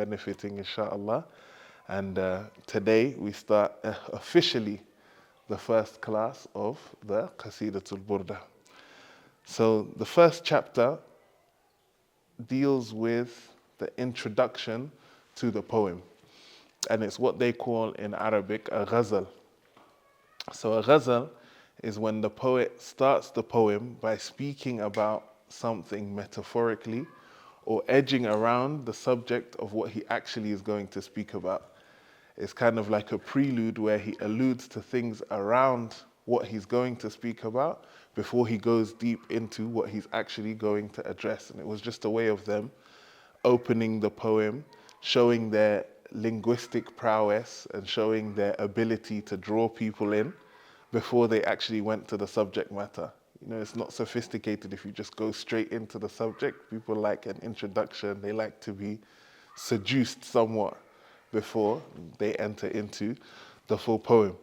benefiting, inshallah. And today we start officially the first class of the Qasida Burda. So the first chapter deals with the introduction to the poem. And it's what they call in Arabic a ghazal. So a ghazal is when the poet starts the poem by speaking about something metaphorically or edging around the subject of what he actually is going to speak about. It's kind of like a prelude where he alludes to things around what he's going to speak about before he goes deep into what he's actually going to address. And it was just a way of them opening the poem, showing their linguistic prowess and showing their ability to draw people in before they actually went to the subject matter. You know, it's not sophisticated if you just go straight into the subject. People like an introduction. They like to be seduced somewhat before they enter into the full poem.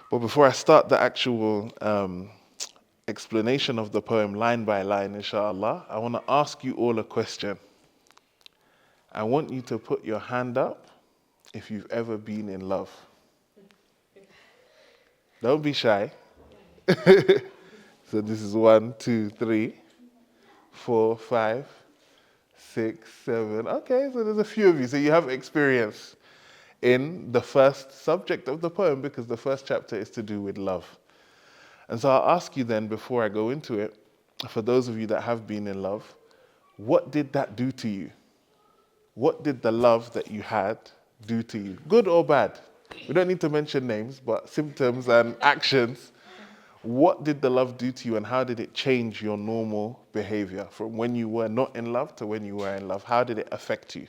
But before I start the actual explanation of the poem line by line, inshallah, I want to ask you all a question. I want you to put your hand up if you've ever been in love. Don't be shy. So this is 1, 2, 3, 4, 5, 6, 7. Okay, so there's a few of you. So you have experience in the first subject of the poem because the first chapter is to do with love. And so I'll ask you then, before I go into it, for those of you that have been in love, what did that do to you? What did the love that you had do to you? Good or bad? We don't need to mention names, but symptoms and actions. What did the love do to you and how did it change your normal behavior from when you were not in love to when you were in love? How did it affect you?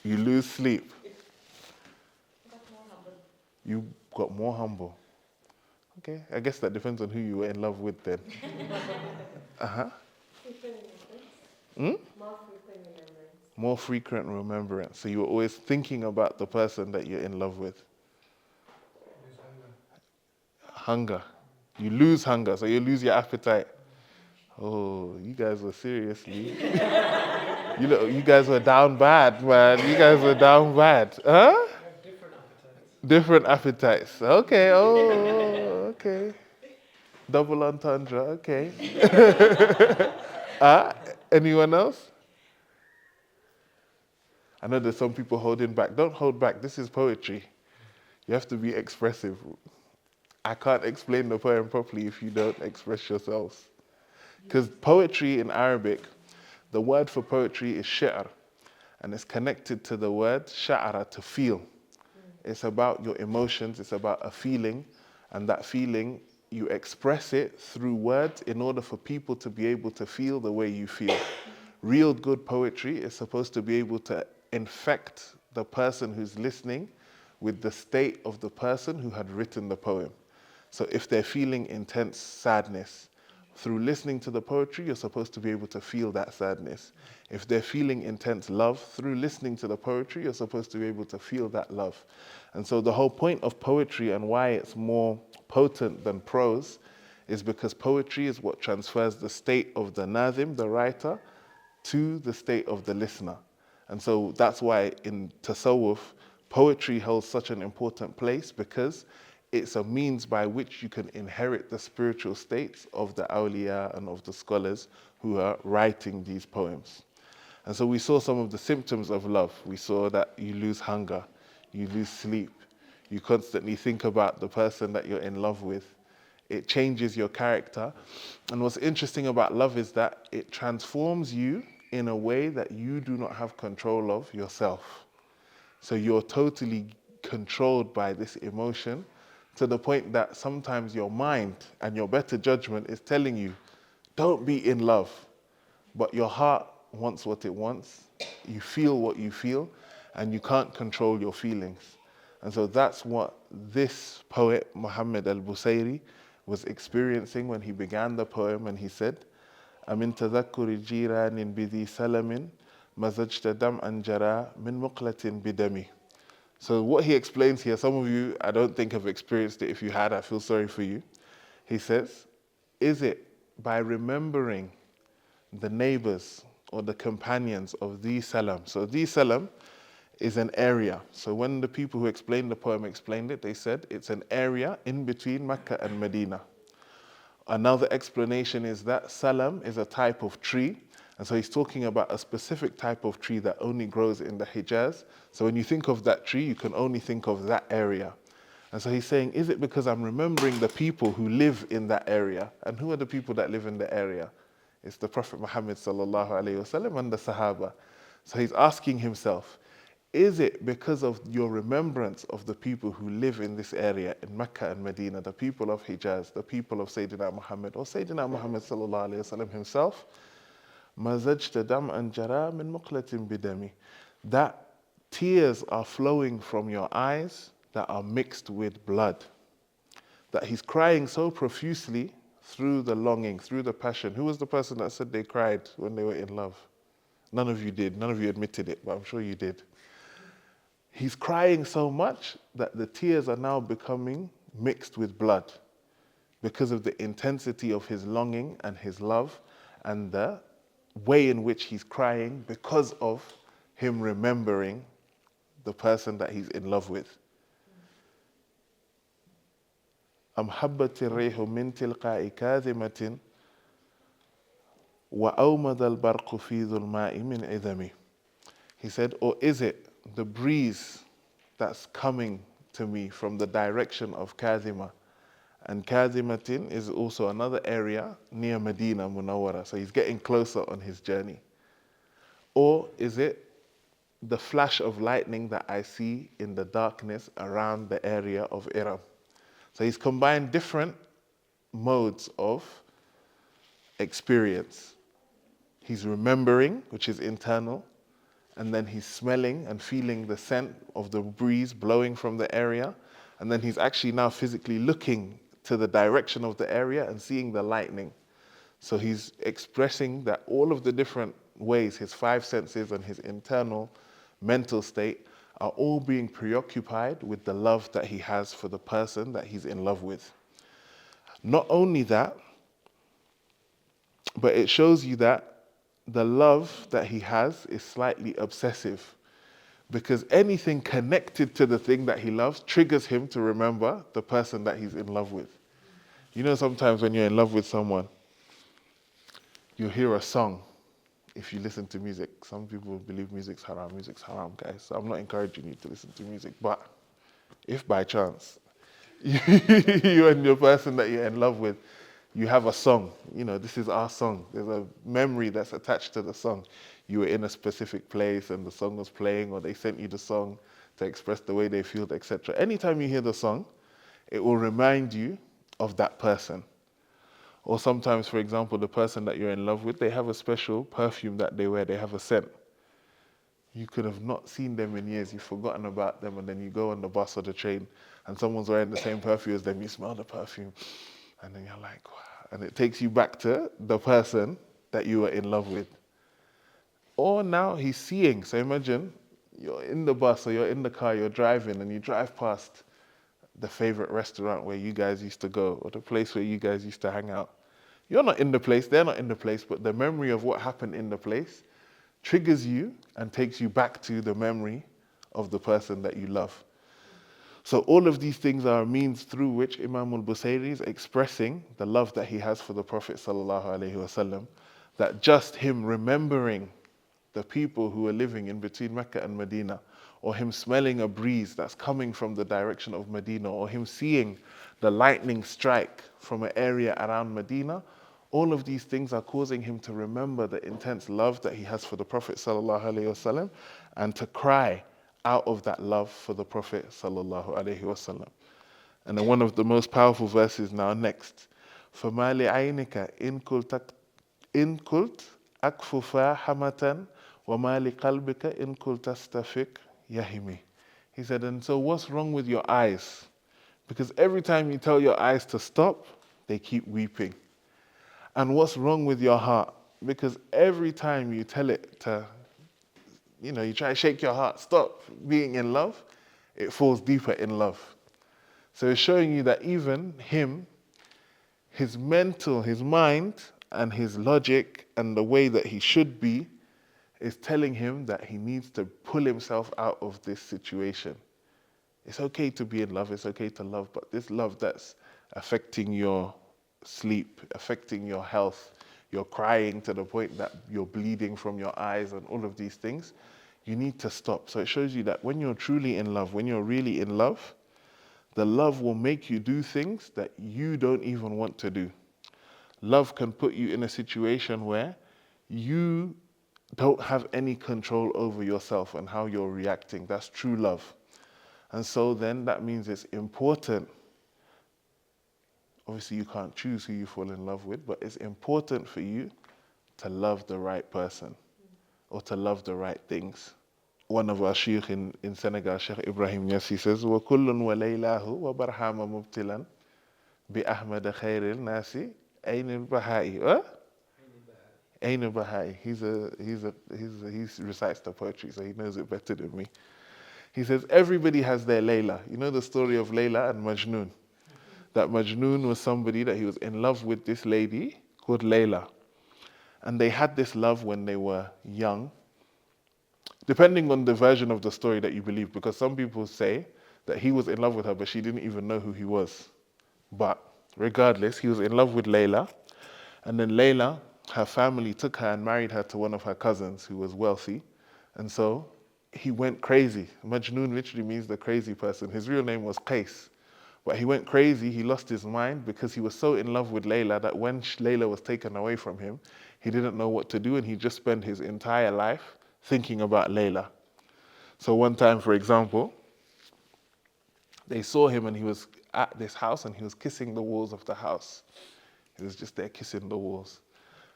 You lose sleep. You got more humble. Okay, I guess that depends on who you were in love with then. Uh-huh. More frequent remembrance. So you were always thinking about the person that you're in love with. Hunger. You lose hunger, so you lose your appetite. Oh, you guys were seriously. You guys were down bad, man. You guys were down bad. Huh? Different appetites. Okay, okay. Double entendre, okay. Anyone else? I know there's some people holding back. Don't hold back. This is poetry. You have to be expressive. I can't explain the poem properly if you don't express yourselves. Because poetry in Arabic, the word for poetry is shi'r, and it's connected to the word sha'ara, to feel. It's about your emotions, it's about a feeling, and that feeling, you express it through words in order for people to be able to feel the way you feel. Real good poetry is supposed to be able to infect the person who's listening with the state of the person who had written the poem. So if they're feeling intense sadness, through listening to the poetry, you're supposed to be able to feel that sadness. If they're feeling intense love, through listening to the poetry, you're supposed to be able to feel that love. And so the whole point of poetry and why it's more potent than prose is because poetry is what transfers the state of the nazim, the writer, to the state of the listener. And so that's why in Tasawwuf, poetry holds such an important place because it's a means by which you can inherit the spiritual states of the awliya and of the scholars who are writing these poems. And so we saw some of the symptoms of love. We saw that you lose hunger, you lose sleep, you constantly think about the person that you're in love with. It changes your character. And what's interesting about love is that it transforms you in a way that you do not have control of yourself. So you're totally controlled by this emotion to the point that sometimes your mind and your better judgment is telling you, don't be in love. But your heart wants what it wants, you feel what you feel, and you can't control your feelings. And so that's what this poet, Muhammad al-Busayri, was experiencing when he began the poem, and he said, أَمِن تَذَكُّرِ جِيرَانٍ بِذِي سَلَمٍ مَزَجْتَ دَمْعًا جَرَى مِن مُقْلَةٍ بِدَمِي. So what he explains here, some of you, I don't think have experienced it. If you had, I feel sorry for you. He says, is it by remembering the neighbors or the companions of the Salam. So the Salam is an area. So when the people who explained the poem explained it, they said it's an area in between Mecca and Medina. Another explanation is that Salam is a type of tree. And so he's talking about a specific type of tree that only grows in the Hijaz. So when you think of that tree, you can only think of that area. And so he's saying, is it because I'm remembering the people who live in that area? And who are the people that live in the area? It's the Prophet Muhammad sallallahu alaihi wasallam and the Sahaba. So he's asking himself, is it because of your remembrance of the people who live in this area, in Mecca and Medina, the people of Hijaz, the people of Sayyidina Muhammad, or Sayyidina Muhammad sallallahu alaihi wasallam himself, مَزَجْتَ دَمْعًا جَرَى مِنْ مُقْلَةٍ بِدَمِي, that tears are flowing from your eyes that are mixed with blood. That he's crying so profusely through the longing, through the passion. Who was the person that said they cried when they were in love? None of you did. None of you admitted it, but I'm sure you did. He's crying so much that the tears are now becoming mixed with blood because of the intensity of his longing and his love and the way in which he's crying because of him remembering the person that he's in love with. أم حبت الريح من تلقاء كاذمة وأومض البرق في ظلماء من عظمي. He said, or is it the breeze that's coming to me from the direction of Kazima? And Kazimatin is also another area near Medina Munawwara. So he's getting closer on his journey. Or is it the flash of lightning that I see in the darkness around the area of Iram? So he's combined different modes of experience. He's remembering, which is internal, and then he's smelling and feeling the scent of the breeze blowing from the area, and then he's actually now physically looking to the direction of the area and seeing the lightning. So he's expressing that all of the different ways, his five senses and his internal mental state, are all being preoccupied with the love that he has for the person that he's in love with. Not only that, but it shows you that the love that he has is slightly obsessive, because anything connected to the thing that he loves triggers him to remember the person that he's in love with. You know, sometimes when you're in love with someone, you hear a song. If you listen to music, some people believe music's haram, guys. So I'm not encouraging you to listen to music, but if by chance you and your person that you're in love with, you have a song, you know, this is our song. There's a memory that's attached to the song. You were in a specific place and the song was playing, or they sent you the song to express the way they feel, etc. Anytime you hear the song, it will remind you of that person. Or sometimes, for example, the person that you're in love with, they have a special perfume that they wear, they have a scent. You could have not seen them in years, you've forgotten about them, and then you go on the bus or the train and someone's wearing the same perfume as them, you smell the perfume, and then you're like, wow. And it takes you back to the person that you were in love with. Or now he's seeing, so imagine you're in the bus or you're in the car, you're driving, and you drive past the favorite restaurant where you guys used to go, or the place where you guys used to hang out. You're not in the place, they're not in the place, but the memory of what happened in the place triggers you and takes you back to the memory of the person that you love. So all of these things are a means through which Imam al-Busayri is expressing the love that he has for the Prophet sallallahu alaihi wasallam, that just him remembering the people who are living in between Mecca and Medina, or him smelling a breeze that's coming from the direction of Medina, or him seeing the lightning strike from an area around Medina, all of these things are causing him to remember the intense love that he has for the Prophet sallallahu alaihi wasallam, and to cry out of that love for the Prophet sallallahu alaihi wasallam. And then one of the most powerful verses now next. فَمَا لِعَيْنِكَ إِن قُلْتَ أَكْفُفَا حَمَةً وَمَا لِقَلْبِكَ إِن قُلْتَ اسْتَفِقْ يَهِمِ. He said, and so what's wrong with your eyes? Because every time you tell your eyes to stop, they keep weeping. And what's wrong with your heart? Because every time you tell it to, you know, you try to shake your heart, stop being in love, it falls deeper in love. So it's showing you that even him, his mental, his mind and his logic and the way that he should be is telling him that he needs to pull himself out of this situation. It's okay to be in love, it's okay to love, but this love that's affecting your sleep, affecting your health, you're crying to the point that you're bleeding from your eyes and all of these things, you need to stop. So it shows you that when you're truly in love, when you're really in love, the love will make you do things that you don't even want to do. Love can put you in a situation where you don't have any control over yourself and how you're reacting. That's true love. And so then that means it's important. Obviously, you can't choose who you fall in love with, but it's important for you to love the right person or to love the right things. One of our sheikh in Senegal, Sheikh Ibrahim Niass, he says, وَكُلٌّ وَلَيْلَاهُ وَبَرْحَامَ مُبْتِلًا بِأَحْمَدَ خَيْرِ النَّاسِ أَيْنِ الْبَهَائِ. أَيْنِ الْبَهَائِ. He recites the poetry, so he knows it better than me. He says, everybody has their Layla. You know the story of Layla and Majnun? That Majnun was somebody that he was in love with this lady called Layla. And they had this love when they were young, depending on the version of the story that you believe, because some people say that he was in love with her, but she didn't even know who he was. But regardless, he was in love with Layla. And then Layla, her family took her and married her to one of her cousins who was wealthy. And so he went crazy. Majnun literally means the crazy person. His real name was Qais. But he went crazy, he lost his mind because he was so in love with Layla that when Layla was taken away from him, he didn't know what to do and he just spent his entire life thinking about Layla. So one time, for example, they saw him and he was at this house and he was kissing the walls of the house. He was just there kissing the walls.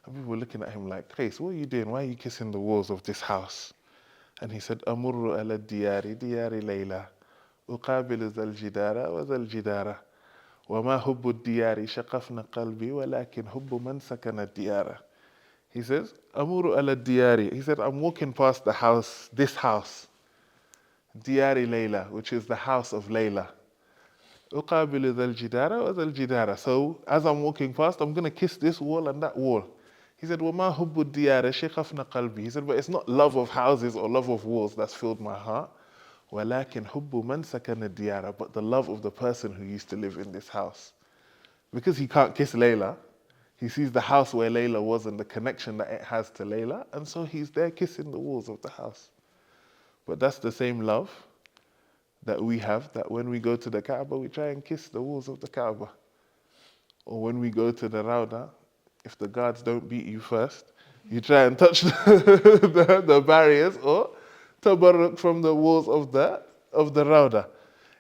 And people were looking at him like, Qais, what are you doing? Why are you kissing the walls of this house? And he said, Amurru ala diyari, diyari Layla. أقابل ذا الجدار وذا الجدار وما حب الديار شقفنا قلبي ولكن حب من سكن الديار. He says, أمور على الديار. He said, I'm walking past the house, this house, ديار Layla, which is the house of Layla. أقابل ذا الجدار وذا الجدار. So as I'm walking past, I'm going to kiss this wall and that wall. He said, وما حب الديار شقفنا قلبي. He said, but it's not love of houses or love of walls that's filled my heart. وَلَكِنْ حُبُّ مَنْ سَكَنَ الدِّيَارَ. But the love of the person who used to live in this house. Because he can't kiss Layla, he sees the house where Layla was and the connection that it has to Layla, and so he's there kissing the walls of the house. But that's the same love that we have, that when we go to the Kaaba, we try and kiss the walls of the Kaaba. Or when we go to the Rawda, if the guards don't beat you first, you try and touch the barriers or tabarruk from the walls of the Rawda.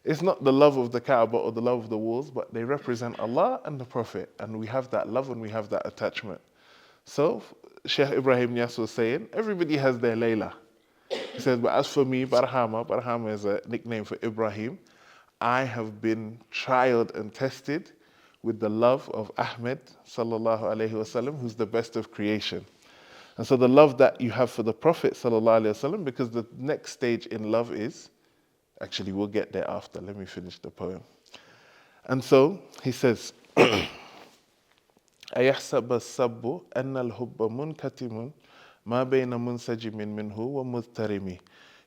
It's not the love of the Kaaba or the love of the walls, but they represent Allah and the Prophet. And we have that love and we have that attachment. So Sheikh Ibrahim Niass was saying, everybody has their Layla. He says, but as for me, Barhama is a nickname for Ibrahim. I have been trialed and tested with the love of Ahmed, sallallahu alayhi wasallam, who's the best of creation. And so the love that you have for the Prophet, sallallahu alayhi wasallam, because the next stage in love is, actually we'll get there after, let me finish the poem. And so he says, أَيَحْسَبَ السَّبُّ أَنَّ الْحُبَّ مُنْكَتِمٌ مَا بَيْنَ مُنْسَجِمٍ مِّنْهُ وَمُضْتَرِمِ.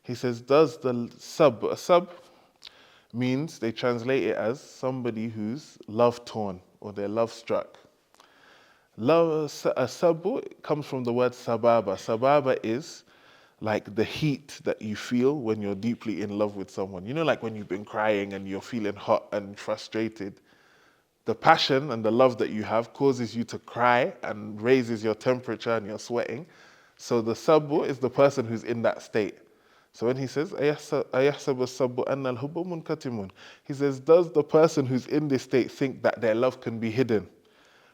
He says, does the sub means, they translate it as somebody who's love torn or they're love struck. Love, sabu comes from the word sababa. Sababa is like the heat that you feel when you're deeply in love with someone. You know, like when you've been crying and you're feeling hot and frustrated. The passion and the love that you have causes you to cry and raises your temperature and you're sweating. So the sabu is the person who's in that state. So when he says, أَيَحْسَبُ السَّبُّ أَنَّ الْحُبَّ مُنْكَتِمٌ, he says, does the person who's in this state think that their love can be hidden?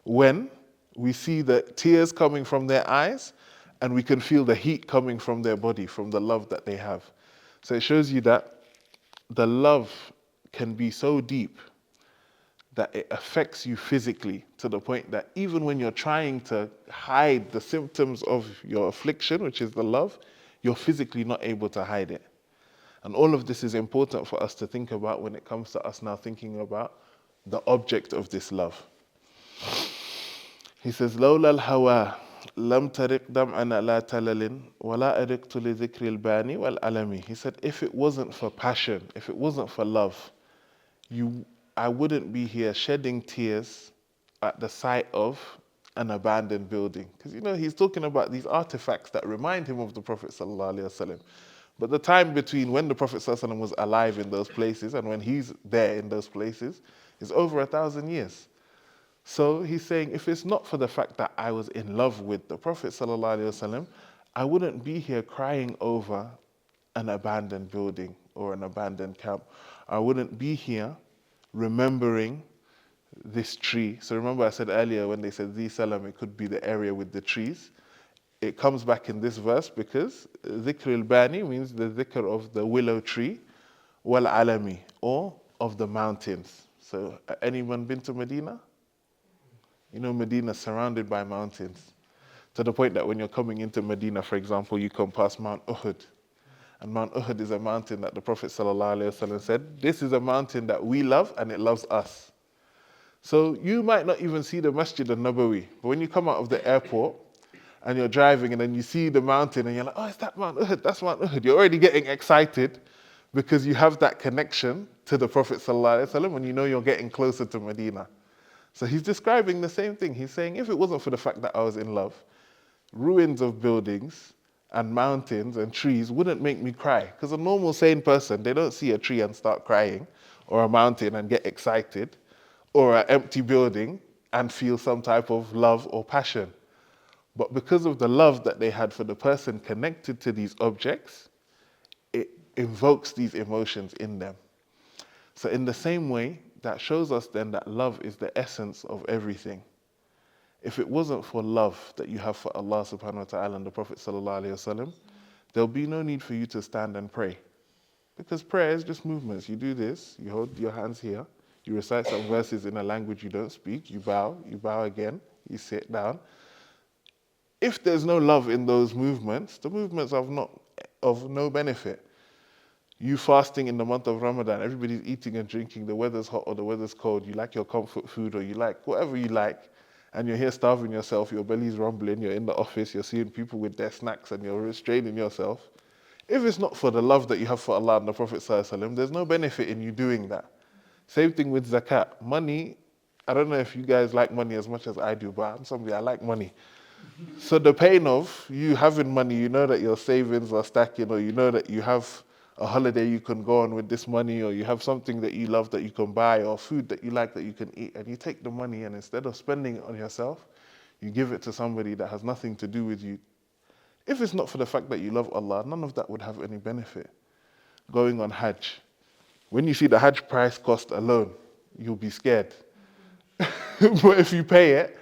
When we see the tears coming from their eyes and we can feel the heat coming from their body, from the love that they have. So it shows you that the love can be so deep that it affects you physically to the point that even when you're trying to hide the symptoms of your affliction, which is the love, you're physically not able to hide it. And all of this is important for us to think about when it comes to us now thinking about the object of this love. He says, لولا الهوى لم ترق دمعنا لا تلل ولا أرقت لذكر الباني والألم. He said, if it wasn't for passion, if it wasn't for love, I wouldn't be here shedding tears at the sight of an abandoned building. Because he's talking about these artifacts that remind him of the Prophet ﷺ. But the time between when the Prophet ﷺ was alive in those places and when he's there in those places is over 1,000 years. So he's saying, if it's not for the fact that I was in love with the Prophet ﷺ, I wouldn't be here crying over an abandoned building or an abandoned camp. I wouldn't be here remembering this tree. So remember I said earlier when they said Zi Salam, it could be the area with the trees. It comes back in this verse because Dhikr al-Bani means the dhikr of the willow tree, wal alami, or of the mountains. So anyone been to Medina? Medina is surrounded by mountains. To the point that when you're coming into Medina, for example, you come past Mount Uhud. And Mount Uhud is a mountain that the Prophet ﷺ said, this is a mountain that we love and it loves us. So you might not even see the Masjid al-Nabawi, but when you come out of the airport and you're driving and then you see the mountain and you're like, oh, is that Mount Uhud? That's Mount Uhud. You're already getting excited because you have that connection to the Prophet ﷺ and you're getting closer to Medina. So he's describing the same thing. He's saying, if it wasn't for the fact that I was in love, ruins of buildings and mountains and trees wouldn't make me cry. Because a normal sane person, they don't see a tree and start crying, or a mountain and get excited, or an empty building and feel some type of love or passion. But because of the love that they had for the person connected to these objects, it invokes these emotions in them. So in the same way, that shows us then that love is the essence of everything. If it wasn't for love that you have for Allah subhanahu wa ta'ala and the Prophet sallallahu alayhi wasallam, there'll be no need for you to stand and pray. Because prayer is just movements. You do this, you hold your hands here, you recite some verses in a language you don't speak, you bow again, you sit down. If there's no love in those movements, the movements are of no benefit. You fasting in the month of Ramadan, everybody's eating and drinking, the weather's hot or the weather's cold, you like your comfort food or you like whatever you like, and you're here starving yourself, your belly's rumbling, you're in the office, you're seeing people with their snacks and you're restraining yourself. If it's not for the love that you have for Allah and the Prophet ﷺ, there's no benefit in you doing that. Same thing with zakat. Money, I don't know if you guys like money as much as I do, but I'm somebody, I like money. So the pain of you having money, you know that your savings are stacking, or you know that you have a holiday you can go on with this money, or you have something that you love that you can buy, or food that you like that you can eat, and you take the money and instead of spending it on yourself, you give it to somebody that has nothing to do with you. If it's not for the fact that you love Allah, none of that would have any benefit. Going on Hajj. When you see the Hajj price cost alone, you'll be scared. But if you pay it,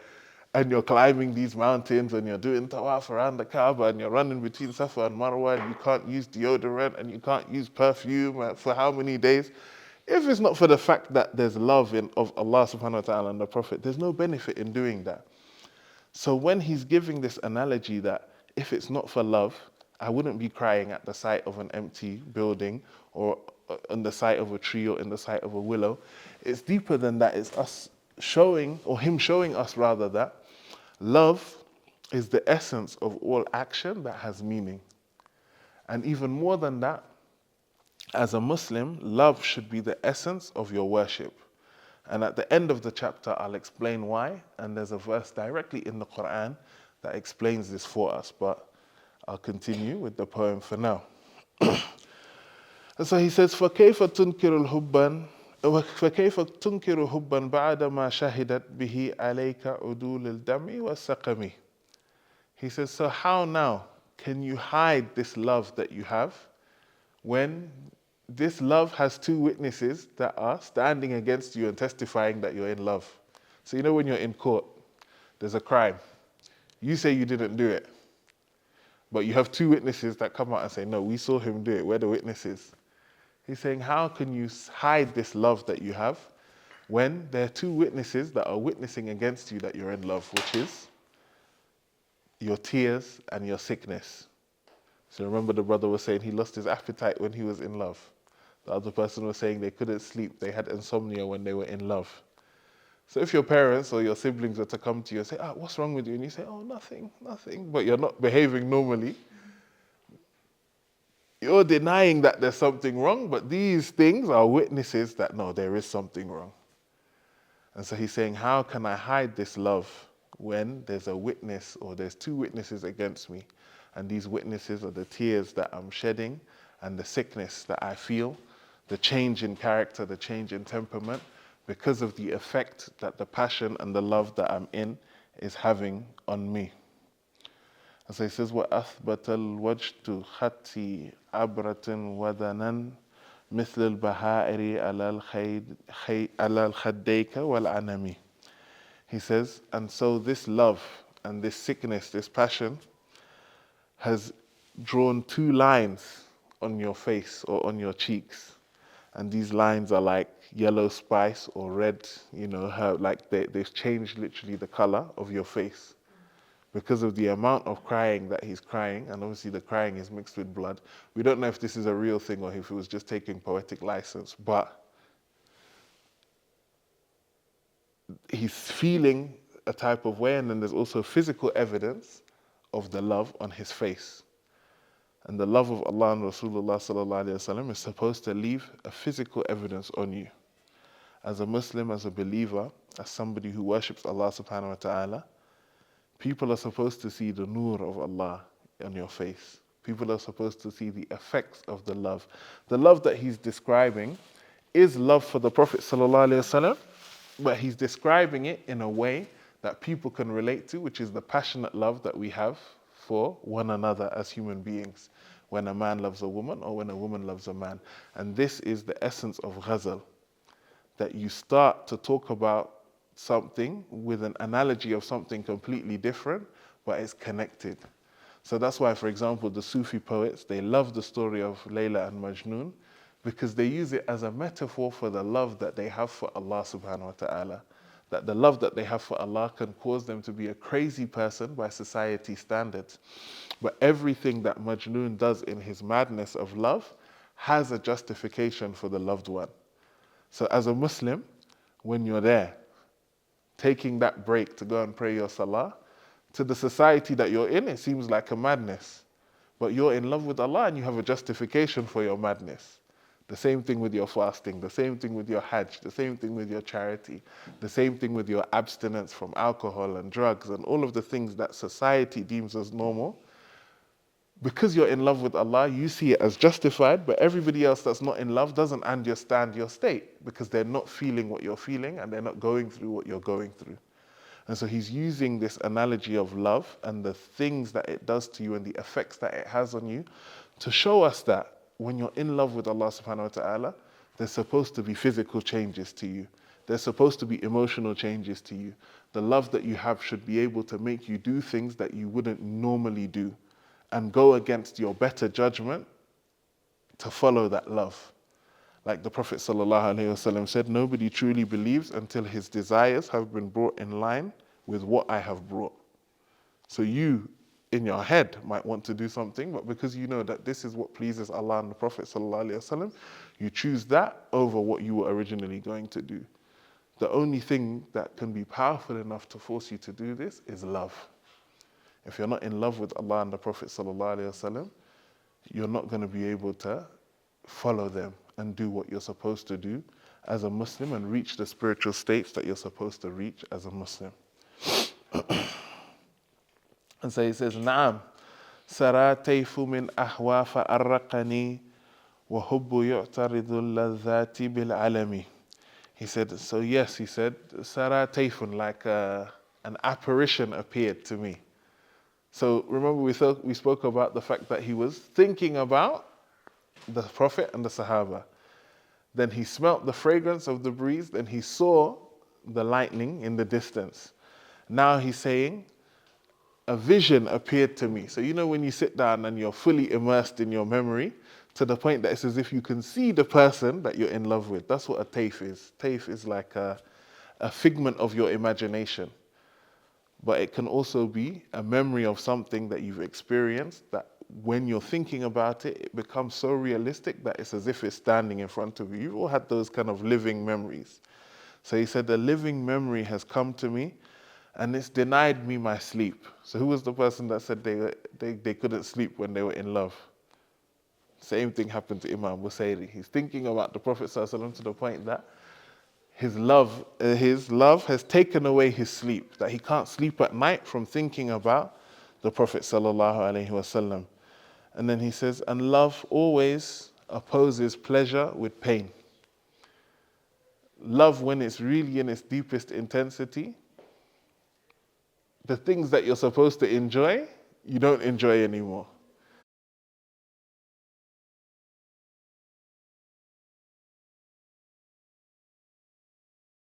and you're climbing these mountains and you're doing tawaf around the Kaaba and you're running between Safa and Marwa and you can't use deodorant and you can't use perfume for how many days? If it's not for the fact that there's love of Allah subhanahu wa ta'ala and the Prophet, there's no benefit in doing that. So when he's giving this analogy that if it's not for love, I wouldn't be crying at the sight of an empty building or on the sight of a tree or in the sight of a willow, it's deeper than that. It's us showing, or him showing us rather, that love is the essence of all action that has meaning. And even more than that, as a Muslim, love should be the essence of your worship. And at the end of the chapter, I'll explain why. And there's a verse directly in the Quran that explains this for us. But I'll continue with the poem for now. And so he says, فَكَيْفَ تُنْكِرُ الْحُبًّا فكيف تنكر حبا بعدما شهدت به عليك عدول الدم والسقم. He says, so how now can you hide this love that you have when this love has two witnesses that are standing against you and testifying that you're in love? So when you're in court, there's a crime. You say you didn't do it, but you have two witnesses that come out and say, no, we saw him do it, we're the witnesses. He's saying, how can you hide this love that you have when there are two witnesses that are witnessing against you that you're in love, which is your tears and your sickness. So remember the brother was saying he lost his appetite when he was in love. The other person was saying they couldn't sleep, they had insomnia when they were in love. So if your parents or your siblings were to come to you and say, what's wrong with you? And you say, oh, nothing, nothing, but you're not behaving normally, you're denying that there's something wrong, but these things are witnesses that no, there is something wrong. And so he's saying, how can I hide this love when there's a witness or there's two witnesses against me? And these witnesses are the tears that I'm shedding and the sickness that I feel, the change in character, the change in temperament, because of the effect that the passion and the love that I'm in is having on me. And so he says, وَأَثْبَتَ الْوَجْتُ خَطِّي عَبْرَةٍ وَدَنًا مثل البهائر على الخديك والعنم. He says, and so this love and this sickness, this passion, has drawn two lines on your face or on your cheeks. And these lines are like yellow spice or red, like they've changed literally the color of your face because of the amount of crying that he's crying. And obviously the crying is mixed with blood. We don't know if this is a real thing or if it was just taking poetic license, but he's feeling a type of way, and then there's also physical evidence of the love on his face. And the love of Allah and Rasulullah sallallahu alaihi wasallam is supposed to leave a physical evidence on you. As a Muslim, as a believer, as somebody who worships Allah subhanahu wa ta'ala, people are supposed to see the nur of Allah on your face. People are supposed to see the effects of the love. The love that he's describing is love for the Prophet sallallahu alaihi wasallam, but he's describing it in a way that people can relate to, which is the passionate love that we have for one another as human beings, when a man loves a woman or when a woman loves a man. And this is the essence of ghazal, that you start to talk about something with an analogy of something completely different, but it's connected. So that's why, for example, the Sufi poets, they love the story of Layla and Majnun, because they use it as a metaphor for the love that they have for Allah subhanahu wa ta'ala. That the love that they have for Allah can cause them to be a crazy person by society standards. But everything that Majnun does in his madness of love has a justification for the loved one. So as a Muslim, when you're there, taking that break to go and pray your salah, to the society that you're in, it seems like a madness. But you're in love with Allah and you have a justification for your madness. The same thing with your fasting, the same thing with your hajj, the same thing with your charity, the same thing with your abstinence from alcohol and drugs and all of the things that society deems as normal. Because you're in love with Allah, you see it as justified, but everybody else that's not in love doesn't understand your state because they're not feeling what you're feeling and they're not going through what you're going through. And so he's using this analogy of love and the things that it does to you and the effects that it has on you to show us that when you're in love with Allah subhanahu wa ta'ala, there's supposed to be physical changes to you. There's supposed to be emotional changes to you. The love that you have should be able to make you do things that you wouldn't normally do and go against your better judgment to follow that love. Like the Prophet sallallahu alaihi wasallam said, nobody truly believes until his desires have been brought in line with what I have brought. So you, in your head, might want to do something, but because you know that this is what pleases Allah and the Prophet sallallahu alaihi wasallam, you choose that over what you were originally going to do. The only thing that can be powerful enough to force you to do this is love. If you're not in love with Allah and the Prophet sallallahu alaihi wasallam, you're not going to be able to follow them and do what you're supposed to do as a Muslim and reach the spiritual states that you're supposed to reach as a Muslim. And so he says, نعم سرى تيف من أهوى فأرقني وحب يعترض اللذات بالعلم. He said, so yes, he said, سرى تيف, like an apparition appeared to me. So remember we spoke about the fact that he was thinking about the Prophet and the Sahaba. Then he smelt the fragrance of the breeze, then he saw the lightning in the distance. Now he's saying, a vision appeared to me. So you know when you sit down and you're fully immersed in your memory to the point that it's as if you can see the person that you're in love with. That's what a taif is. Taif is like a figment of your imagination. But it can also be a memory of something that you've experienced that when you're thinking about it, it becomes so realistic that it's as if it's standing in front of you. You've all had those kind of living memories. So he said, a living memory has come to me and it's denied me my sleep. So who was the person that said they couldn't sleep when they were in love? Same thing happened to Imam Busayri. He's thinking about the Prophet ﷺ to the point that his love has taken away his sleep, that he can't sleep at night from thinking about the Prophet ﷺ. And then he says, and love always opposes pleasure with pain. Love, when it's really in its deepest intensity, the things that you're supposed to enjoy, you don't enjoy anymore.